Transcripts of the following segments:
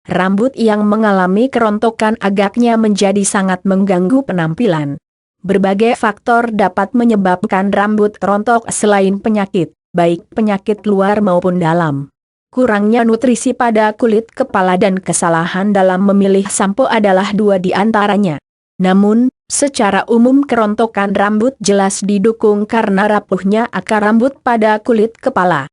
rambut yang mengalami kerontokan agaknya menjadi sangat mengganggu penampilan. Berbagai faktor dapat menyebabkan rambut rontok selain penyakit, baik penyakit luar maupun dalam. Kurangnya nutrisi pada kulit kepala dan kesalahan dalam memilih sampo adalah dua di antaranya. Namun, secara umum kerontokan rambut jelas didukung karena rapuhnya akar rambut pada kulit kepala.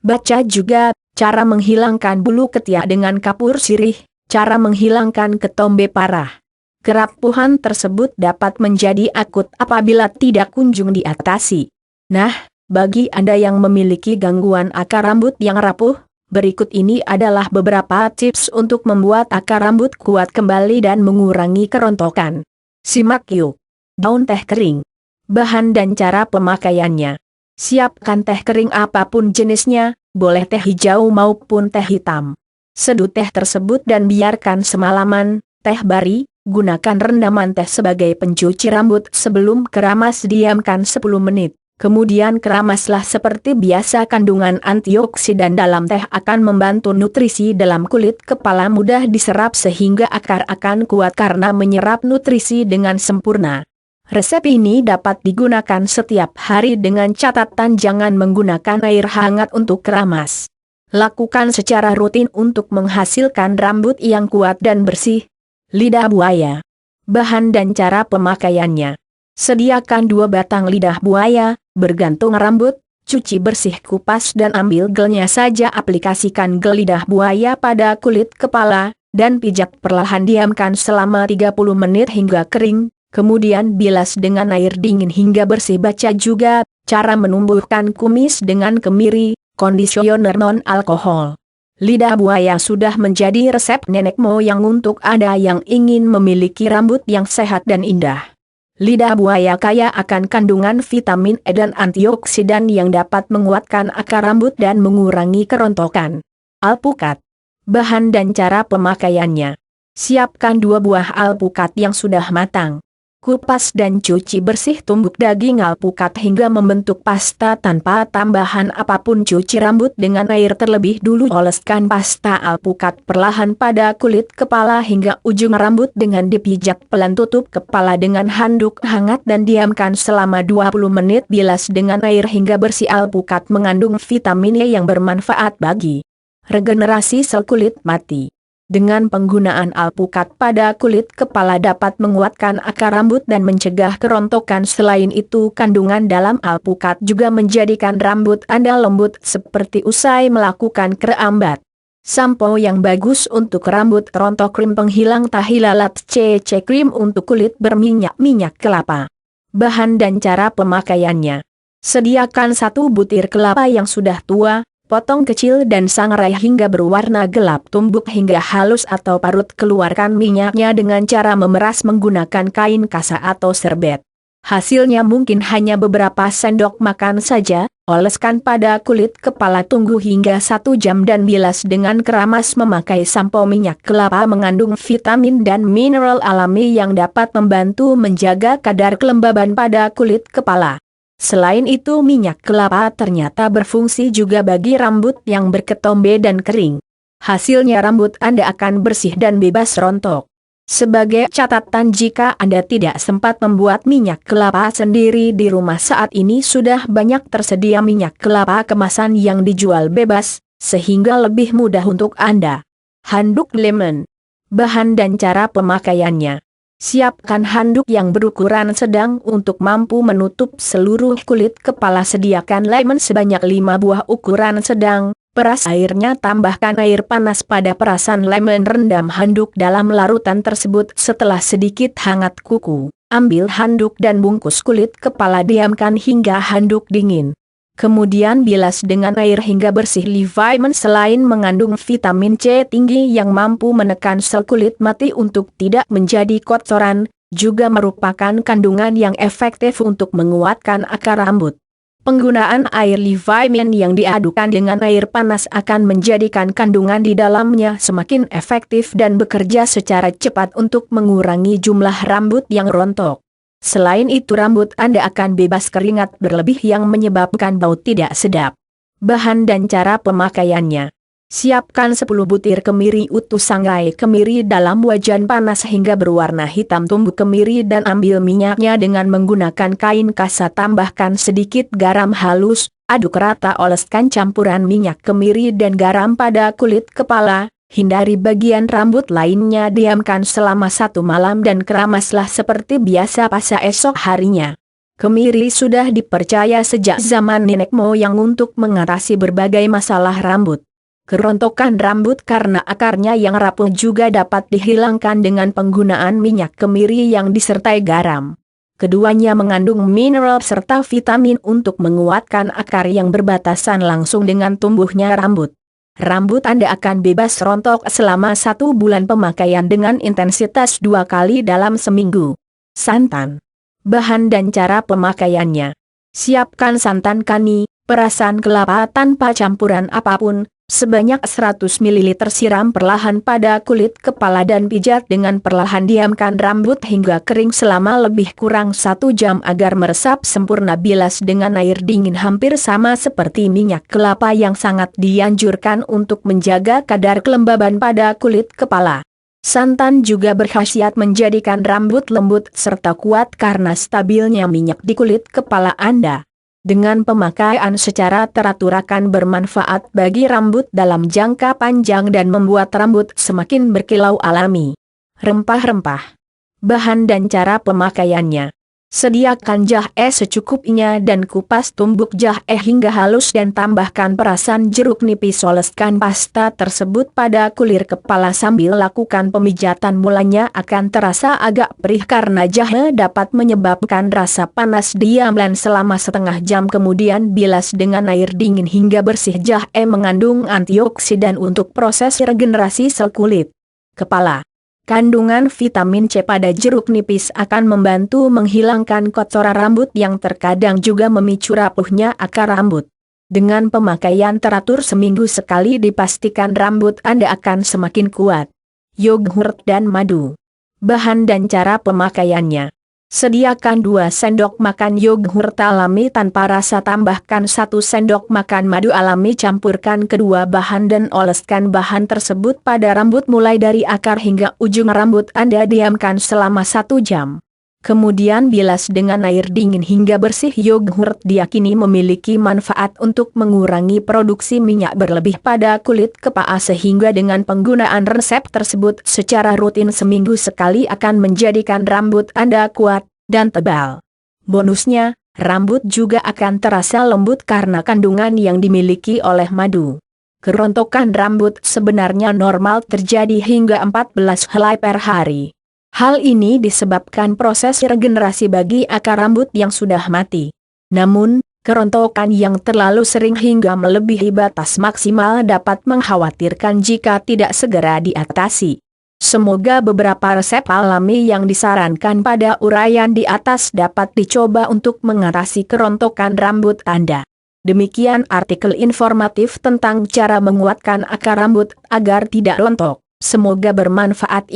Baca juga, cara menghilangkan bulu ketiak dengan kapur sirih, cara menghilangkan ketombe parah. Kerapuhan tersebut dapat menjadi akut apabila tidak kunjung diatasi. Nah, bagi Anda yang memiliki gangguan akar rambut yang rapuh, berikut ini adalah beberapa tips untuk membuat akar rambut kuat kembali dan mengurangi kerontokan. Simak yuk. Daun teh kering. Bahan dan cara pemakaiannya. Siapkan teh kering apapun jenisnya, boleh teh hijau maupun teh hitam. Seduh teh tersebut dan biarkan semalaman. Teh bari, gunakan rendaman teh sebagai pencuci rambut sebelum keramas, diamkan 10 menit. Kemudian keramaslah seperti biasa. Kandungan antioksidan dalam teh akan membantu nutrisi dalam kulit kepala mudah diserap sehingga akar akan kuat karena menyerap nutrisi dengan sempurna. Resep ini dapat digunakan setiap hari dengan catatan jangan menggunakan air hangat untuk keramas. Lakukan secara rutin untuk menghasilkan rambut yang kuat dan bersih. Lidah buaya. Bahan dan cara pemakaiannya. Sediakan 2 batang lidah buaya, bergantung rambut, cuci bersih, kupas dan ambil gelnya saja. Aplikasikan gel lidah buaya pada kulit kepala, dan pijat perlahan, diamkan selama 30 menit hingga kering, kemudian bilas dengan air dingin hingga bersih. Baca juga, cara menumbuhkan kumis dengan kemiri, kondisioner non-alkohol. Lidah buaya sudah menjadi resep nenek moyang untuk Anda yang ingin memiliki rambut yang sehat dan indah. Lidah buaya kaya akan kandungan vitamin E dan antioksidan yang dapat menguatkan akar rambut dan mengurangi kerontokan. Alpukat. Bahan dan cara pemakaiannya. Siapkan 2 buah alpukat yang sudah matang. Kupas dan cuci bersih tumbuk daging alpukat hingga membentuk pasta tanpa tambahan apapun. Cuci rambut dengan air terlebih dulu. Oleskan pasta alpukat perlahan pada kulit kepala hingga ujung rambut dengan dipijat pelan. Tutup kepala dengan handuk hangat dan diamkan selama 20 menit. Bilas dengan air hingga bersih. Alpukat mengandung vitamin E yang bermanfaat bagi regenerasi sel kulit mati. Dengan penggunaan alpukat pada kulit kepala dapat menguatkan akar rambut dan mencegah kerontokan. Selain itu, kandungan dalam alpukat juga menjadikan rambut Anda lembut seperti usai melakukan kerambat. Sampo yang bagus untuk rambut rontok: krim penghilang tahi lalat CC, krim untuk kulit berminyak kelapa. Bahan dan cara pemakaiannya. Sediakan 1 butir kelapa yang sudah tua, potong kecil dan sangrai hingga berwarna gelap. Tumbuk hingga halus atau parut. Keluarkan minyaknya dengan cara memeras menggunakan kain kasa atau serbet. Hasilnya mungkin hanya beberapa sendok makan saja. Oleskan pada kulit kepala, tunggu hingga 1 jam dan bilas dengan keramas. Memakai sampo minyak kelapa mengandung vitamin dan mineral alami yang dapat membantu menjaga kadar kelembaban pada kulit kepala. Selain itu, minyak kelapa ternyata berfungsi juga bagi rambut yang berketombe dan kering. Hasilnya rambut Anda akan bersih dan bebas rontok. Sebagai catatan, jika Anda tidak sempat membuat minyak kelapa sendiri di rumah, saat ini sudah banyak tersedia minyak kelapa kemasan yang dijual bebas, sehingga lebih mudah untuk Anda. Handuk lemon. Bahan dan cara pemakaiannya. Siapkan handuk yang berukuran sedang untuk mampu menutup seluruh kulit kepala. Sediakan lemon sebanyak 5 buah ukuran sedang. Peras airnya, tambahkan air panas pada perasan lemon. Rendam handuk dalam larutan tersebut. Setelah sedikit hangat kuku, ambil handuk dan bungkus kulit kepala, diamkan hingga handuk dingin. Kemudian bilas dengan air hingga bersih. Lemon selain mengandung vitamin C tinggi yang mampu menekan sel kulit mati untuk tidak menjadi kotoran, juga merupakan kandungan yang efektif untuk menguatkan akar rambut. Penggunaan air lemon yang diadukan dengan air panas akan menjadikan kandungan di dalamnya semakin efektif dan bekerja secara cepat untuk mengurangi jumlah rambut yang rontok. Selain itu, rambut Anda akan bebas keringat berlebih yang menyebabkan bau tidak sedap. Bahan dan cara pemakaiannya. Siapkan 10 butir kemiri utuh, sangrai kemiri dalam wajan panas hingga berwarna hitam. Tumbuk kemiri dan ambil minyaknya dengan menggunakan kain kasa. Tambahkan sedikit garam halus, aduk rata. Oleskan campuran minyak kemiri dan garam pada kulit kepala. Hindari bagian rambut lainnya. Diamkan selama 1 malam dan keramaslah seperti biasa pada esok harinya. Kemiri sudah dipercaya sejak zaman nenek moyang untuk mengatasi berbagai masalah rambut. Kerontokan rambut karena akarnya yang rapuh juga dapat dihilangkan dengan penggunaan minyak kemiri yang disertai garam. Keduanya mengandung mineral serta vitamin untuk menguatkan akar yang berbatasan langsung dengan tumbuhnya rambut. Rambut Anda akan bebas rontok selama 1 bulan pemakaian dengan intensitas 2 kali dalam seminggu. Santan. Bahan dan cara pemakaiannya. Siapkan santan kani, perasan kelapa tanpa campuran apapun, sebanyak 100 ml. Siram perlahan pada kulit kepala dan pijat dengan perlahan. Diamkan rambut hingga kering selama lebih kurang 1 jam agar meresap sempurna. Bilas dengan air dingin hampir sama seperti minyak kelapa yang sangat dianjurkan untuk menjaga kadar kelembaban pada kulit kepala. Santan juga berkhasiat menjadikan rambut lembut serta kuat karena stabilnya minyak di kulit kepala Anda. Dengan pemakaian secara teratur akan bermanfaat bagi rambut dalam jangka panjang dan membuat rambut semakin berkilau alami. Rempah-rempah. Bahan dan cara pemakaiannya. Sediakan jahe secukupnya dan kupas tumbuk jahe hingga halus dan tambahkan perasan jeruk nipis. Oleskan pasta tersebut pada kulir kepala sambil lakukan pemijatan. Mulanya akan terasa agak perih karena jahe dapat menyebabkan rasa panas. Diamkan selama setengah jam kemudian bilas dengan air dingin hingga bersih. Jahe mengandung antioksidan untuk proses regenerasi sel kulit kepala. Kandungan vitamin C pada jeruk nipis akan membantu menghilangkan kotoran rambut yang terkadang juga memicu rapuhnya akar rambut. Dengan pemakaian teratur seminggu sekali dipastikan rambut Anda akan semakin kuat. Yogurt dan madu. Bahan dan cara pemakaiannya. Sediakan 2 sendok makan yogurt alami tanpa rasa. Tambahkan 1 sendok makan madu alami. Campurkan kedua bahan dan oleskan bahan tersebut pada rambut mulai dari akar hingga ujung rambut Anda. Diamkan selama 1 jam. Kemudian bilas dengan air dingin hingga bersih. Yogurt diyakini memiliki manfaat untuk mengurangi produksi minyak berlebih pada kulit kepala sehingga dengan penggunaan resep tersebut secara rutin seminggu sekali akan menjadikan rambut Anda kuat dan tebal. Bonusnya, rambut juga akan terasa lembut karena kandungan yang dimiliki oleh madu. Kerontokan rambut sebenarnya normal terjadi hingga 14 helai per hari. Hal ini disebabkan proses regenerasi bagi akar rambut yang sudah mati. Namun, kerontokan yang terlalu sering hingga melebihi batas maksimal dapat mengkhawatirkan jika tidak segera diatasi. Semoga beberapa resep alami yang disarankan pada uraian di atas dapat dicoba untuk mengatasi kerontokan rambut Anda. Demikian artikel informatif tentang cara menguatkan akar rambut agar tidak rontok. Semoga bermanfaat.